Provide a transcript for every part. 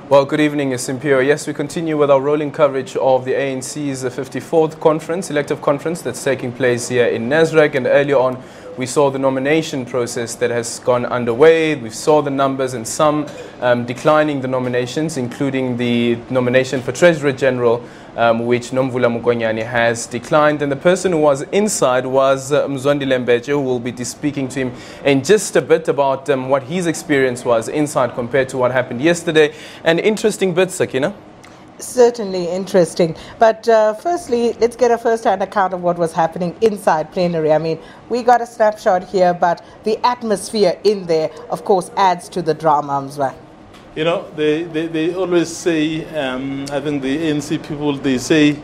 Well, good evening, Simpio. Yes, we continue with our rolling coverage of the ANC's 54th conference, elective conference that's taking place here in Nasrec. And earlier on, we saw the nomination process that has gone underway. We saw the numbers and some declining the nominations, including the nomination for Treasurer General, which Mokoena has declined. And the person who was inside was Mbeje, who will be speaking to him in just a bit about what his experience was inside compared to what happened yesterday. An interesting bit, Sakina. Certainly interesting. But firstly, let's get a first-hand account of what was happening inside plenary. I mean, we got a snapshot here, but the atmosphere in there, of course, adds to the drama, Mzwa. You know, they always say, I think the ANC people, they say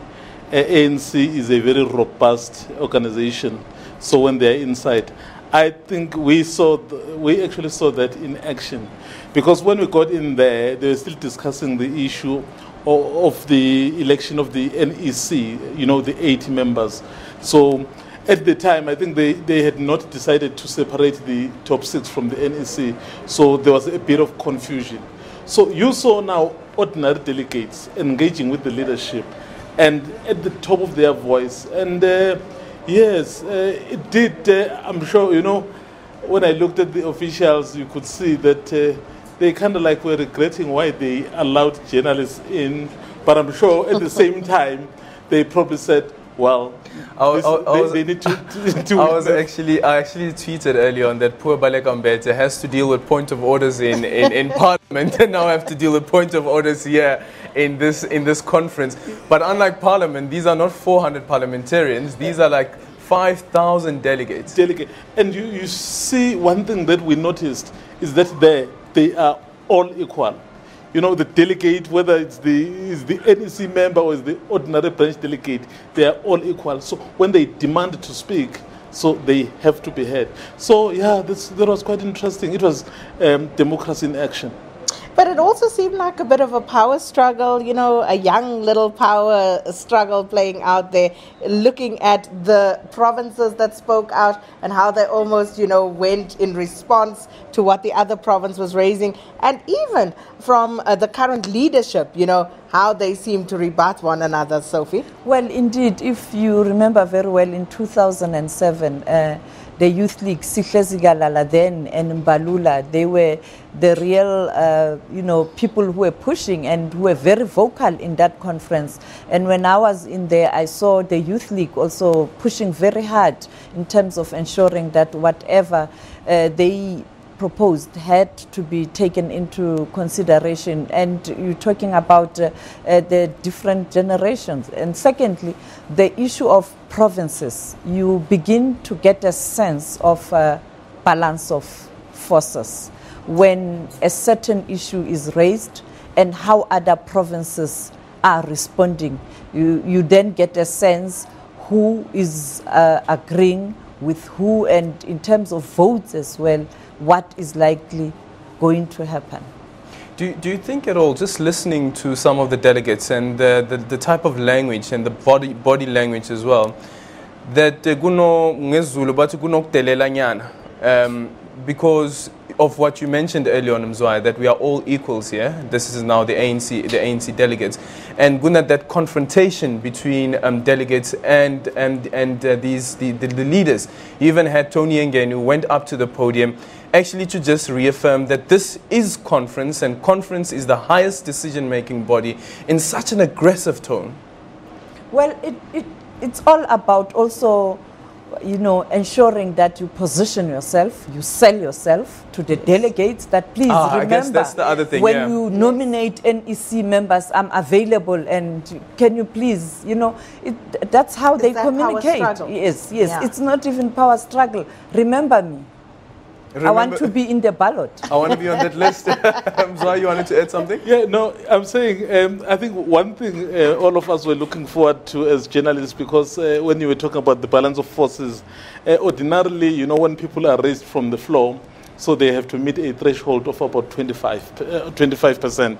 ANC is a very robust organization. So when they're inside, I think we actually saw that in action. Because when we got in there, they were still discussing the issue of the election of the NEC, you know, the 80 members. So at the time, I think they had not decided to separate the top 6 from the NEC. So there was a bit of confusion. So you saw now ordinary delegates engaging with the leadership and at the top of their voice. And yes, it did, I'm sure, you know, when I looked at the officials, you could see that they kind of like were regretting why they allowed journalists in. But I'm sure at the same time, they probably said, well, they need to I actually tweeted earlier on that poor Mbeje has to deal with point of orders in Parliament and now have to deal with point of orders here in this conference. But unlike Parliament, these are not 400 parliamentarians. These are like 5,000 delegates. And you see one thing that we noticed is that they are all equal. You know, the delegate, whether it's the NEC member or it's the ordinary branch delegate, they are all equal. So when they demand to speak, so they have to be heard. So yeah, that was quite interesting. It was democracy in action. But it also seemed like a bit of a power struggle, you know, a young little power struggle playing out there, looking at the provinces that spoke out and how they almost, you know, went in response to what the other province was raising. And even from the current leadership, you know, how they seem to rebut one another, Sophie. Well, indeed, if you remember very well, in 2007, the Youth League, Sihlesigalala then and Mbalula, they were the real, you know, people who were pushing and who were very vocal in that conference. And when I was in there, I saw the Youth League also pushing very hard in terms of ensuring that whatever they proposed had to be taken into consideration. And you're talking about the different generations. And secondly, the issue of provinces, you begin to get a sense of balance of forces when a certain issue is raised and how other provinces are responding. You then get a sense who is agreeing with who, and in terms of votes as well, what is likely going to happen. Do you think at all, just listening to some of the delegates and the type of language and the body language as well, that because of what you mentioned earlier on, Mzwai, that we are all equals here. This is now the ANC delegates, and that confrontation between delegates and the leaders. You even had Tony Ngen, who went up to the podium actually to just reaffirm that this is conference, and conference is the highest decision-making body, in such an aggressive tone. Well, it's all about also, you know, ensuring that you position yourself, you sell yourself to the delegates, that please remember, I guess that's the other thing, when you nominate NEC members, I'm available, and can you please, you know, that's how they communicate. Yes, yeah. It's not even power struggle. Remember me. I want to be in the ballot. I want to be on that list. I'm sorry, you wanted to add something? Yeah, no, I'm saying, I think one thing all of us were looking forward to as journalists, because when you were talking about the balance of forces, ordinarily, you know, when people are raised from the floor, so they have to meet a threshold of about 25%.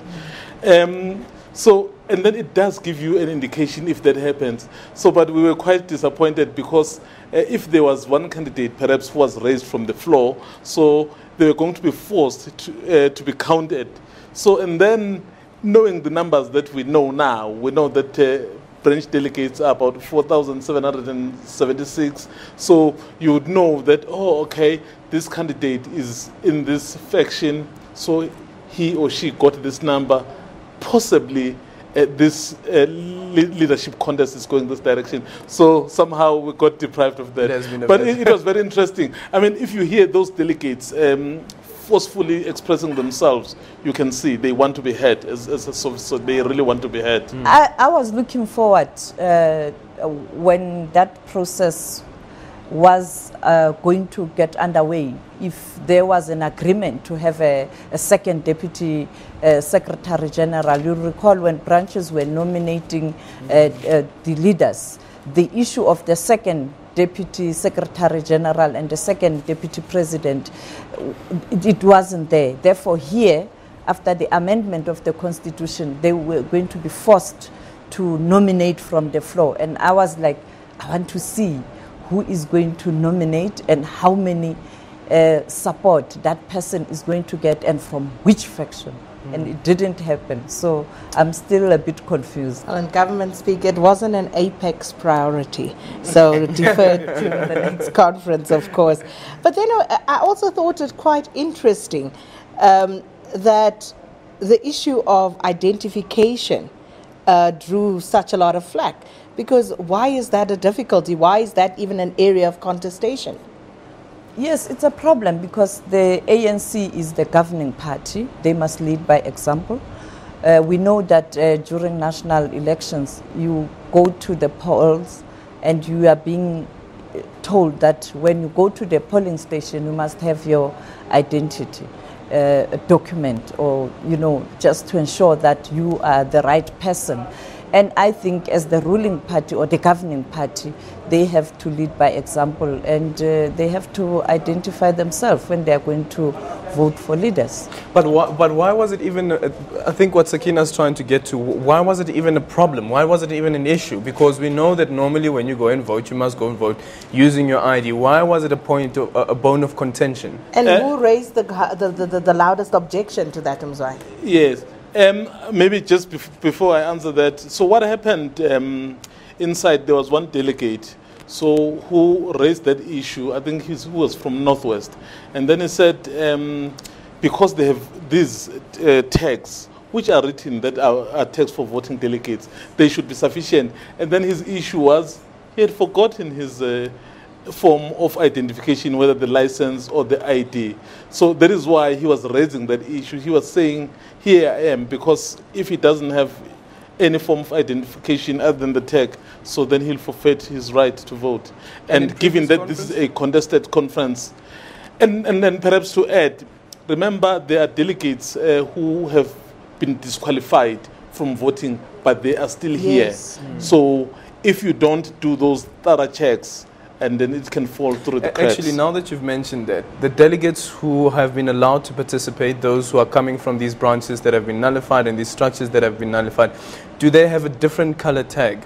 So, and then it does give you an indication if that happens. So, but we were quite disappointed because if there was one candidate perhaps who was raised from the floor, so they were going to be forced to be counted. So, and then knowing the numbers that we know now, we know that branch delegates are about 4,776. So you would know that, oh, okay, this candidate is in this faction, so he or she got this number. Possibly this leadership contest is going this direction. So somehow we got deprived of that. But it was very interesting. I mean, if you hear those delegates forcefully expressing themselves, you can see they want to be heard. So they really want to be heard. I was looking forward when that process was going to get underway, if there was an agreement to have a second deputy secretary general. You recall when branches were nominating the leaders, the issue of the second deputy secretary general and the second deputy president, it wasn't there. Therefore, here, after the amendment of the constitution, they were going to be forced to nominate from the floor. And I was like, I want to see who is going to nominate and how many support that person is going to get and from which faction. And it didn't happen. So I'm still a bit confused. Well, in government speak, it wasn't an apex priority. So deferred to the next conference, of course. But then I also thought it quite interesting that the issue of identification drew such a lot of flack. Because why is that a difficulty? Why is that even an area of contestation? Yes, it's a problem because the ANC is the governing party. They must lead by example. We know that during national elections, you go to the polls and you are being told that when you go to the polling station, you must have your identity document, or, you know, just to ensure that you are the right person. And I think as the ruling party or the governing party, they have to lead by example, and they have to identify themselves when they are going to vote for leaders. But why was it even, I think what Sakina's trying to get to, why was it even a problem? Why was it even an issue? Because we know that normally when you go and vote, you must go and vote using your ID. Why was it a bone of contention? And who raised the loudest objection to that, Mzwai? Yes. Maybe just before I answer that, so what happened inside, there was one delegate who raised that issue. I think he was from Northwest. And then he said, because they have these tags, which are written that are tags for voting delegates, they should be sufficient. And then his issue was, he had forgotten his form of identification, whether the license or the ID. So that is why he was raising that issue. He was saying, here I am, because if he doesn't have any form of identification other than the tag, so then he'll forfeit his right to vote. And given that this is a contested conference, and then perhaps to add, remember there are delegates who have been disqualified from voting, but they are still here. So if you don't do those thorough checks, and then it can fall through the cracks. Actually, now that you've mentioned that, the delegates who have been allowed to participate, those who are coming from these branches that have been nullified and these structures that have been nullified, do they have a different color tag?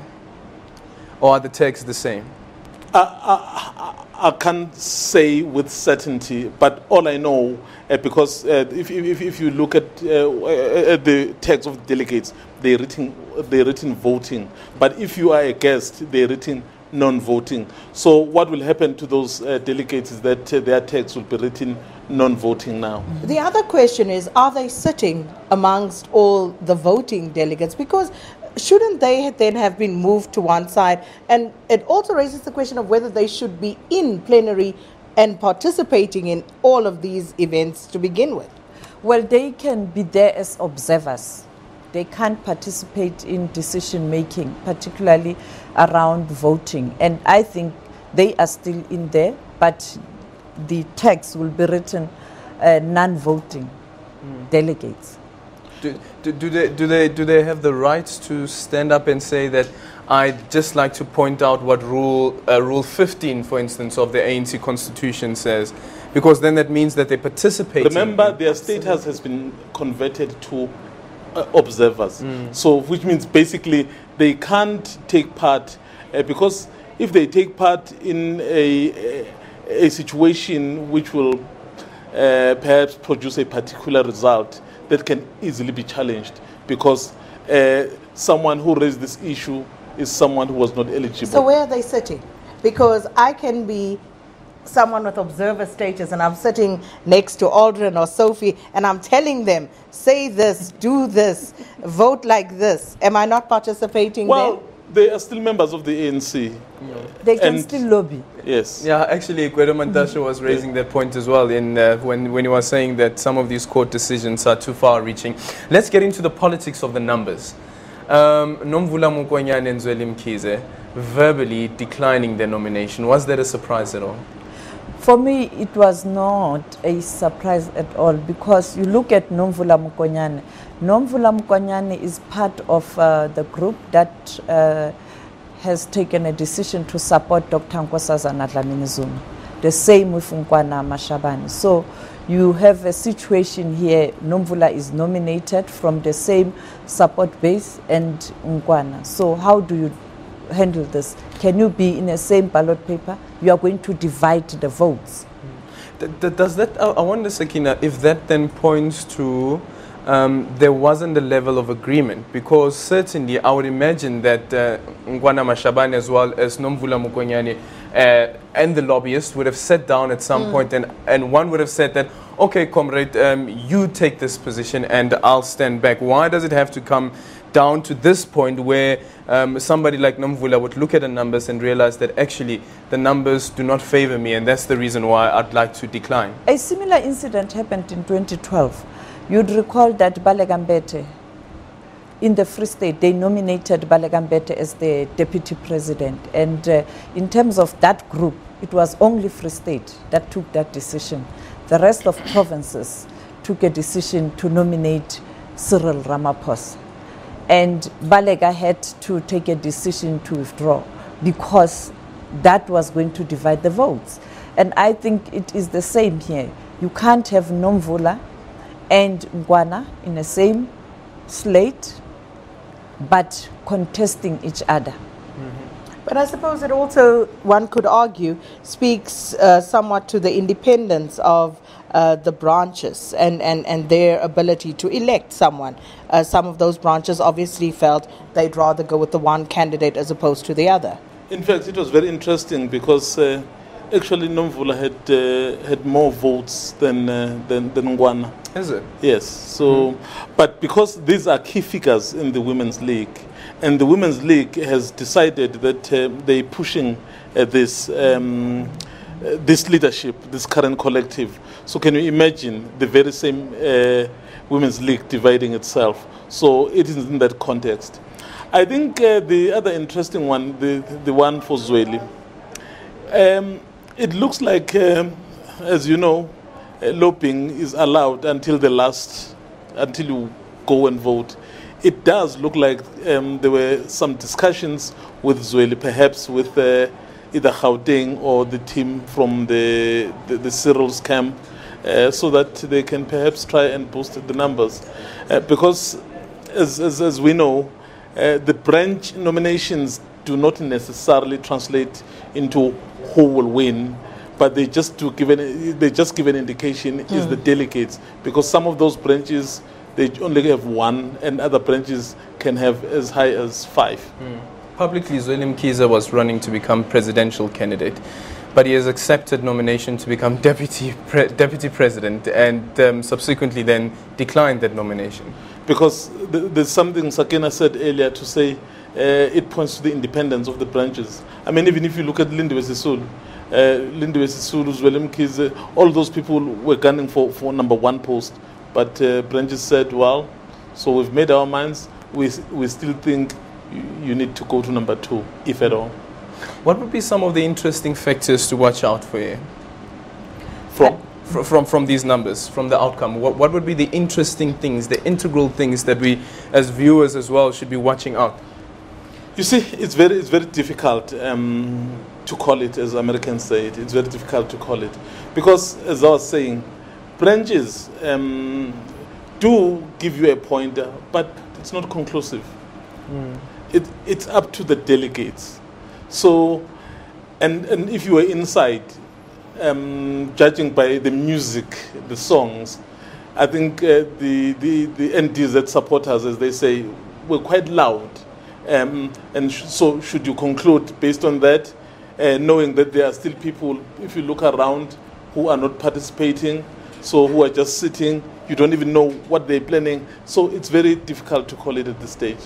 Or are the tags the same? I can't say with certainty, but all I know, because if you look at the tags of the delegates, they're written voting. But if you are a guest, they're written non-voting. So what will happen to those delegates is that their tags will be written non-voting now. The other question is, are they sitting amongst all the voting delegates? Because shouldn't they then have been moved to one side? And it also raises the question of whether they should be in plenary and participating in all of these events to begin with. Well, they can be there as observers. They can't participate in decision making, particularly around voting. And I think they are still in there, but the text will be written non-voting delegates. Do they have the right to stand up and say that I'd just like to point out what Rule 15, for instance, of the ANC Constitution says? Because then that means that they participate. Remember, their status has been converted to observers. So, which means basically they can't take part, because if they take part in a situation which will perhaps produce a particular result, that can easily be challenged because someone who raised this issue is someone who was not eligible. So where are they sitting? Because I can be someone with observer status and I'm sitting next to Aldrin or Sophie and I'm telling them, say this, do this, vote like this. Am I not participating Well, they are still members of the ANC. They can still lobby. Yes. Yeah, actually, Gwedo Mantashe was raising that point as well when he was saying that some of these court decisions are too far-reaching. Let's get into the politics of the numbers. Nomvula Mokoena and Zweli Mkhize verbally declining their nomination. Was that a surprise at all? For me, it was not a surprise at all because you look at Nomvula Mokoena. Nomvula Mokoena is part of the group that has taken a decision to support Dr. Nkosazana Dlamini Zuma. The same with Nkwana Mashabane. So you have a situation here, Nomvula is nominated from the same support base and Nkwana. So how do you handle this? Can you be in the same ballot paper? You are going to divide the votes. Does that, I wonder, Sakina, if that then points to there wasn't a level of agreement, because certainly I would imagine that Nkwana Mashabane as well as Nomvula Mokoena and the lobbyists would have sat down at some point and one would have said that, okay, comrade, you take this position and I'll stand back. Why does it have to come down to this point where somebody like Nomvula would look at the numbers and realize that actually the numbers do not favor me and that's the reason why I'd like to decline? A similar incident happened in 2012. You'd recall that Baleka in the Free State, they nominated Baleka as the deputy president. And in terms of that group, it was only Free State that took that decision. The rest of provinces took a decision to nominate Cyril Ramaphosa. And Baleka had to take a decision to withdraw because that was going to divide the votes. And I think it is the same here. You can't have Nomvula and Nkwana in the same slate, but contesting each other. But I suppose it also, one could argue, speaks somewhat to the independence of the branches and their ability to elect someone. Some of those branches obviously felt they'd rather go with the one candidate as opposed to the other. In fact, it was very interesting because actually Nomvula had more votes than Nkwana. Is it? Yes. So, but because these are key figures in the Women's League, and the Women's League has decided that they're pushing this leadership, this current collective. So can you imagine the very same Women's League dividing itself? So it is in that context. I think the other interesting one, the one for Zweli, it looks like, as you know, lobbying is allowed until you go and vote. It does look like there were some discussions with Zweli, perhaps with either Gauteng or the team from the Cyril's camp, so that they can perhaps try and boost the numbers. Because, as we know, the branch nominations do not necessarily translate into who will win, but they just give an indication is the delegates, because some of those branches they only have one, and other branches can have as high as 5. Publicly, Zweli Mkhize was running to become presidential candidate, but he has accepted nomination to become deputy president, and subsequently then declined that nomination. Because there's something Sakina said earlier to say it points to the independence of the branches. I mean, even if you look at Lindiwe Sisulu, Zweli Mkhize, all those people were gunning for number 1 post, but branches said, well, so we've made our minds, we still think you need to go to number 2, if at all. What would be some of the interesting factors to watch out for here? From these numbers, from the outcome, what would be the interesting things, the integral things that we as viewers as well should be watching out? You see, it's very difficult to call it, as Americans say it. It's very difficult to call it. Because, as I was saying, branches do give you a pointer, but it's not conclusive. It's up to the delegates. So, and if you were inside, judging by the music, the songs, I think the NDZ supporters, as they say, were quite loud. So should you conclude based on that, knowing that there are still people, if you look around, who are not participating, so who are just sitting, you don't even know what they're planning. So it's very difficult to call it at this stage.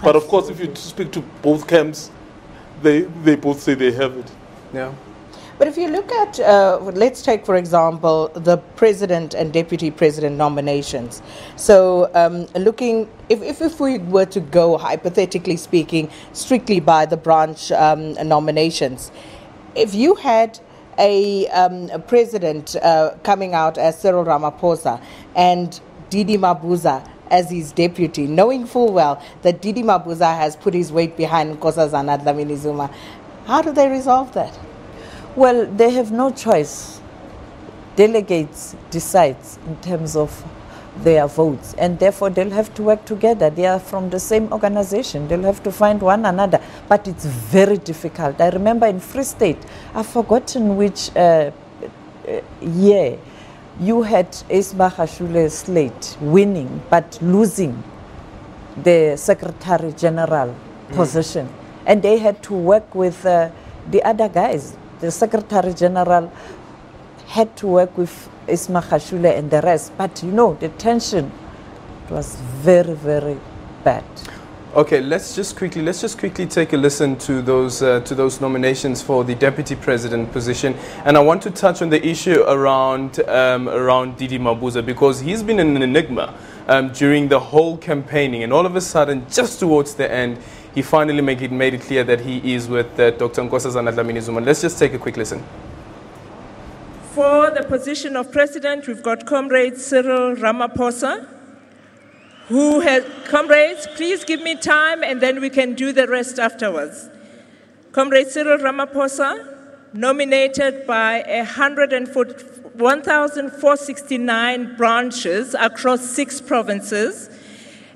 But of course, if you speak to both camps, they both say they have it. Yeah. But if you look at, let's take, for example, the president and deputy president nominations. So looking, if we were to go, hypothetically speaking, strictly by the branch nominations, if you had a president coming out as Cyril Ramaphosa and Didi Mabuza as his deputy, knowing full well that Didi Mabuza has put his weight behind Nkosazana Dlamini-Zuma, how do they resolve that? Well, they have no choice. Delegates decide in terms of their votes, and therefore they'll have to work together. They are from the same organization. They'll have to find one another. But it's very difficult. I remember in Free State, I've forgotten which year, you had Ismahashule's slate winning, but losing the Secretary General position. And they had to work with the other guys. The Secretary General had to work with Ismahashule and the rest, but you know, the tension was very, very bad. Okay, let's just quickly take a listen to those nominations for the deputy president position, and I want to touch on the issue around Didi Mabuza, because he's been an enigma during the whole campaigning, and all of a sudden, just towards the end, he finally made it clear that he is with Dr. Nkosazana Dlamini-Zuma. Let's just take a quick listen. For the position of president, we've got Comrade Cyril Ramaphosa, who has, comrades, please give me time and then we can do the rest afterwards. Comrade Cyril Ramaphosa, nominated by 1,469 branches across 6 provinces,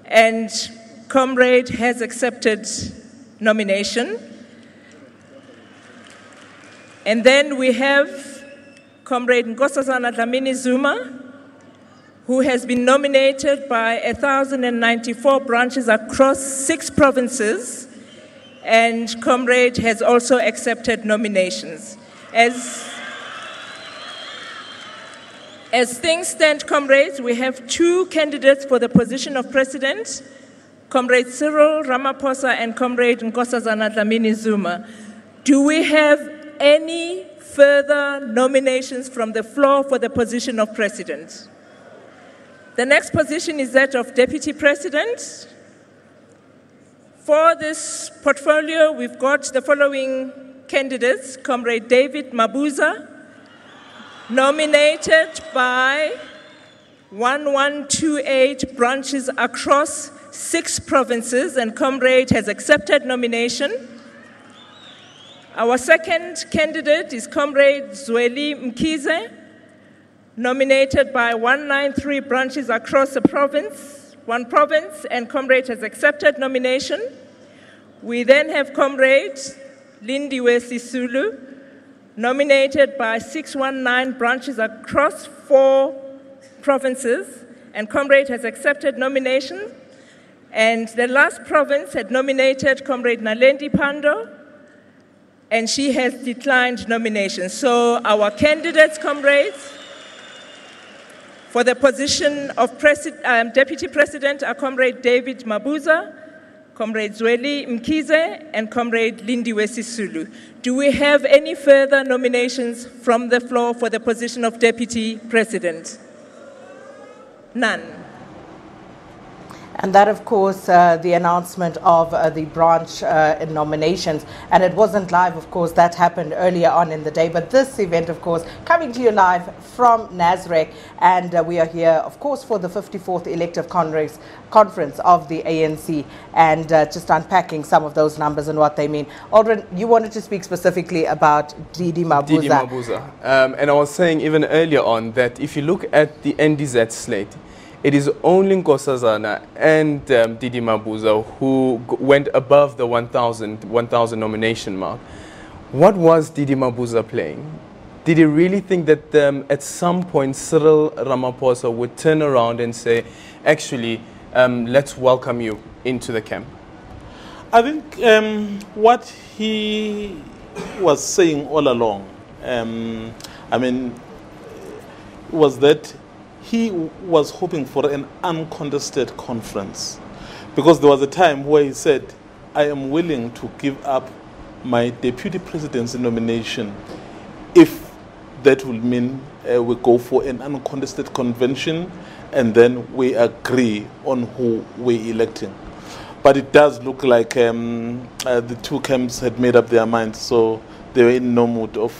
and Comrade has accepted nomination. And then we have Comrade Nkosazana Dlamini-Zuma, who has been nominated by 1,094 branches across 6 provinces, and Comrade has also accepted nominations. As things stand, comrades, we have 2 candidates for the position of president, Comrade Cyril Ramaphosa and Comrade Nkosazana Dlamini-Zuma. Do we have any further nominations from the floor for the position of president? The next position is that of deputy president. For this portfolio, we've got the following candidates: Comrade David Mabuza, nominated by 1128 branches across 6 provinces, and Comrade has accepted nomination. Our second candidate is Comrade Zweli Mkhize, nominated by 193 branches across a province, 1 province, and Comrade has accepted nomination. We then have Comrade Lindiwe Sisulu, nominated by 619 branches across 4 provinces, and Comrade has accepted nomination. And the last province had nominated Comrade Nalendi Pando, and she has declined nomination. So our candidates, comrades, for the position of deputy president are Comrade David Mabuza, Comrade Zweli Mkhize, and Comrade Lindiwe Sisulu. Do we have any further nominations from the floor for the position of deputy president? None. And that, of course, the announcement of the branch nominations. And it wasn't live, of course, that happened earlier on in the day. But this event, of course, coming to you live from Nasrec. And we are here, of course, for the 54th Elective Conference of the ANC. And just unpacking some of those numbers and what they mean. Aldrin, you wanted to speak specifically about Didi Mabuza. Didi Mabuza. And I was saying even earlier on that if you look at the NDZ slate, it is only Nkosazana and Didi Mabuza who went above the 1,000 nomination mark. What was Didi Mabuza playing? did he really think that at some point Cyril Ramaphosa would turn around and say, actually, let's welcome you into the camp? I think what he was saying all along, I mean, was that he was hoping for an uncontested conference. Because there was a time where he said, I am willing to give up my deputy presidency nomination if that will mean we go for an uncontested convention and then we agree on who we're electing. But it does look like the two camps had made up their minds, so they were in no mood of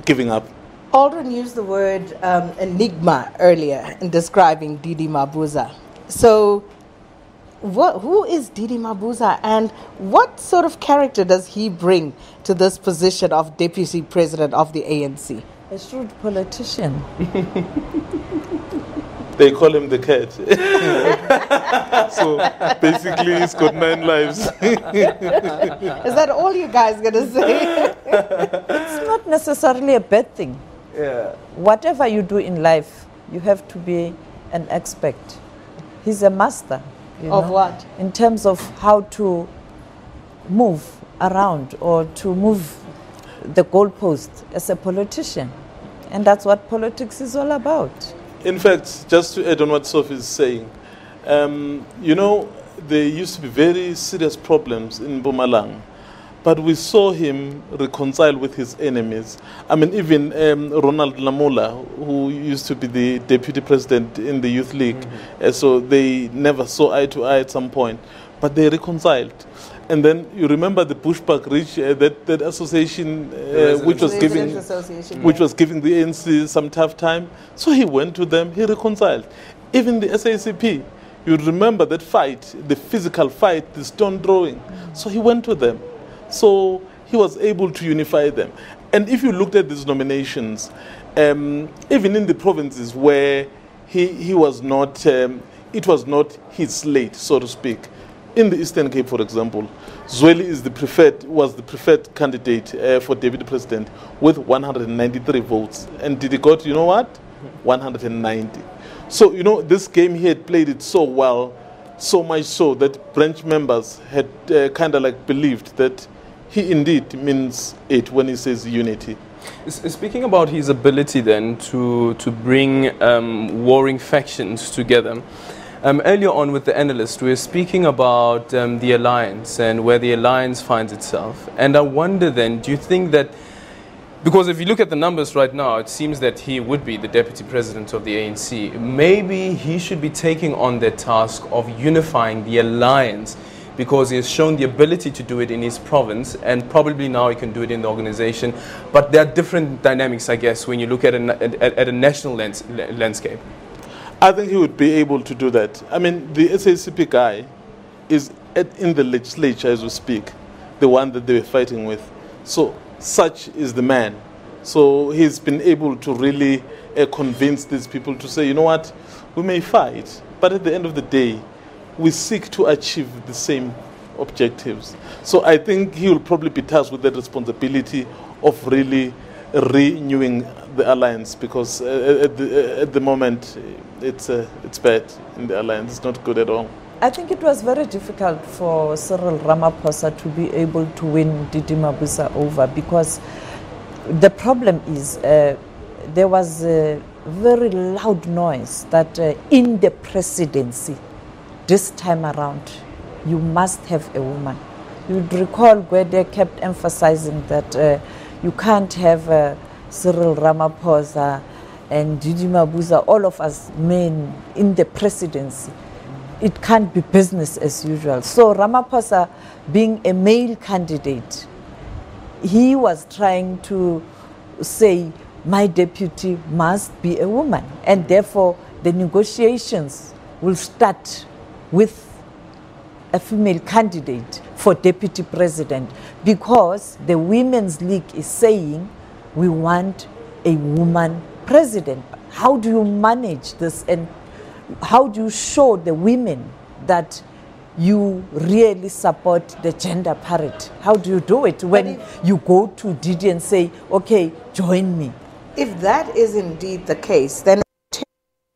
giving up. Aldrin used the word enigma earlier in describing Didi Mabuza. So, who is Didi Mabuza, and what sort of character does he bring to this position of deputy president of the ANC? A shrewd politician. They call him the cat. So basically, he's got 9 lives. Is that all you guys gonna say? It's not necessarily a bad thing. Yeah. Whatever you do in life, you have to be an expert. He's a master. Of what? In terms of how to move around or to move the goalpost as a politician. And that's what politics is all about. In fact, just to add on what Sophie is saying, you know, there used to be very serious problems in Mpumalanga, but we saw him reconcile with his enemies. I mean, even Ronald Lamola, who used to be the deputy president in the Youth League, so they never saw eye to eye at some point, but they reconciled. And then you remember the Bushbuck Ridge, that association which was giving the ANC some tough time. So he went to them, he reconciled. Even the SACP, you remember that fight, the physical fight, the stone throwing. So he went to them. So he was able to unify them. And if you looked at these nominations, even in the provinces where he was not, it was not his slate, so to speak. In the Eastern Cape, for example, Zweli was the preferred candidate for deputy president with 193 votes. And Didi got, you know what? 190. So, you know, this game he had played it so well, so much so that branch members had kind of like believed that he indeed means it when he says unity. Speaking about his ability then to bring warring factions together, earlier on with the analyst, we were speaking about the alliance and where the alliance finds itself. And I wonder then, do you think that, because if you look at the numbers right now, it seems that he would be the deputy president of the ANC. Maybe he should be taking on the task of unifying the alliance, because he has shown the ability to do it in his province, and probably now he can do it in the organization. But there are different dynamics, I guess, when you look at a national landscape. I think he would be able to do that. I mean, the SACP guy is in the legislature as we speak, the one that they were fighting with. So such is the man. So he's been able to really convince these people to say, you know what, we may fight, but at the end of the day, we seek to achieve the same objectives. So I think he will probably be tasked with that responsibility of really renewing the alliance, because at the moment it's bad in the alliance. It's not good at all. I think it was very difficult for Cyril Ramaphosa to be able to win Didi Mabuza over, because the problem is there was a very loud noise that in the presidency this time around you must have a woman. You'd recall Gwede kept emphasizing that you can't have Cyril Ramaphosa and Didi Mabuza, all of us men in the presidency. It can't be business as usual. So Ramaphosa, being a male candidate, he was trying to say, my deputy must be a woman, and therefore the negotiations will start with a female candidate for deputy president, because the Women's League is saying we want a woman president. How do you manage this, and how do you show the women that you really support the gender parity? How do you do it when you go to Didi and say, okay, join me? If that is indeed the case, then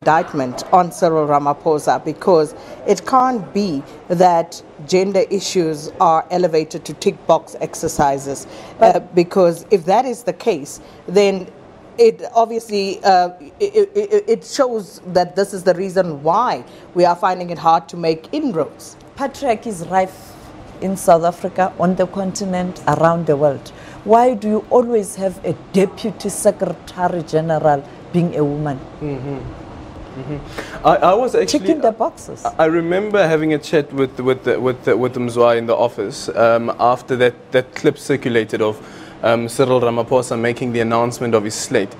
indictment on Cyril Ramaphosa, because it can't be that gender issues are elevated to tick box exercises, because if that is the case, then it obviously it shows that this is the reason why we are finding it hard to make inroads. Patriarchy is rife in South Africa, on the continent, around the world. Why do you always have a deputy secretary general being a woman? I was actually checking the boxes. I remember having a chat with Mzwa in the office after that clip circulated of Cyril Ramaphosa making the announcement of his slate.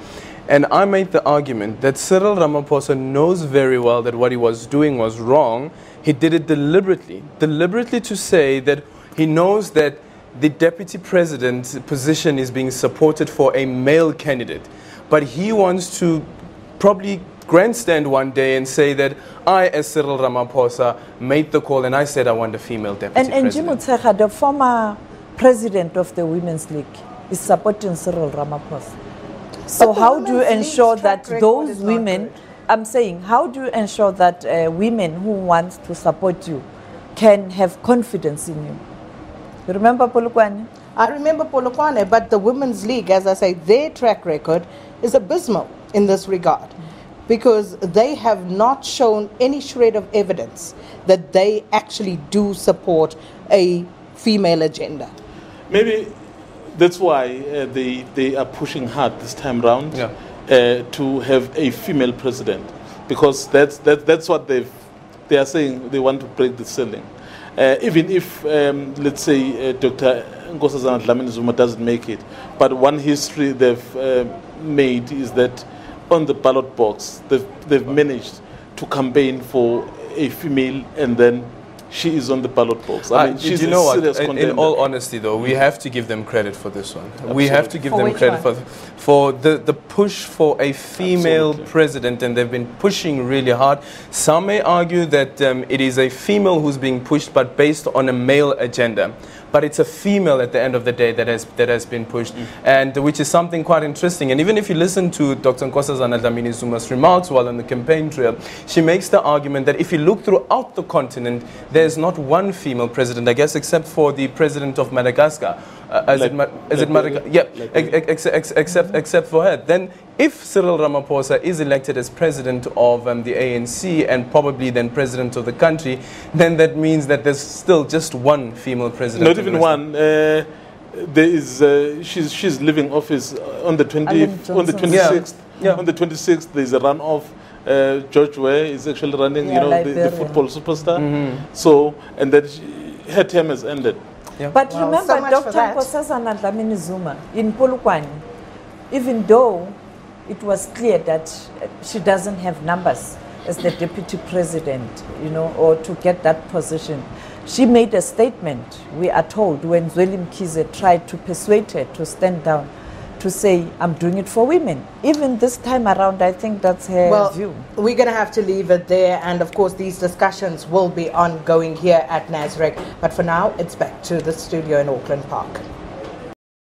And I made the argument that Cyril Ramaphosa knows very well that what he was doing was wrong. He did it deliberately to say that he knows that the deputy president's position is being supported for a male candidate. But he wants to probably grandstand one day and say that I, as Cyril Ramaphosa, made the call and I said I want a female deputy president. And Jimutseha, the former president of the Women's League, is supporting Cyril Ramaphosa. So how do you ensure that those women, I'm saying, how do you ensure that women who want to support you can have confidence in you? You remember Polokwane? I remember Polokwane, but the Women's League, as I say, their track record is abysmal in this regard, because they have not shown any shred of evidence that they actually do support a female agenda. Maybe that's why they are pushing hard this time round to have a female president, because that's what they are saying. They want to break the ceiling. Even if, let's say, Dr. Nkosazana Dlamini-Zuma doesn't make it, but one history they've made is that on the ballot box, they've managed to campaign for a female, and then she is on the ballot box. I mean, she's you know what? serious contender. In all honesty, though, we have to give them credit for this one. Absolutely. We have to give them credit for the push for a female president, and they've been pushing really hard. Some may argue that it is a female who's being pushed, but based on a male agenda. But it's a female at the end of the day that has been pushed, and which is something quite interesting. And even if you listen to Dr. Nkosazana Dlamini-Zuma's remarks while on the campaign trail, she makes the argument that if you look throughout the continent, there's not one female president, I guess, except for the president of Madagascar. Except for her. Then if Cyril Ramaphosa is elected as president of the ANC and probably then president of the country, then that means that there's still just one female president. Not even one. There is she's leaving office on the 26th. Yeah. On the 26th, there's a runoff. George Weah is actually running, the football superstar. So, and then her term has ended. Yeah. But remember, so Dr. Nkosazana Dlamini-Zuma in Polokwane, even though it was clear that she doesn't have numbers as the deputy president, or to get that position, she made a statement, we are told, when Zweli Mkhize tried to persuade her to stand down, to say, I'm doing it for women. Even this time around, I think that's her view. We're going to have to leave it there. And of course, these discussions will be ongoing here at NASREC. But for now, it's back to the studio in Auckland Park.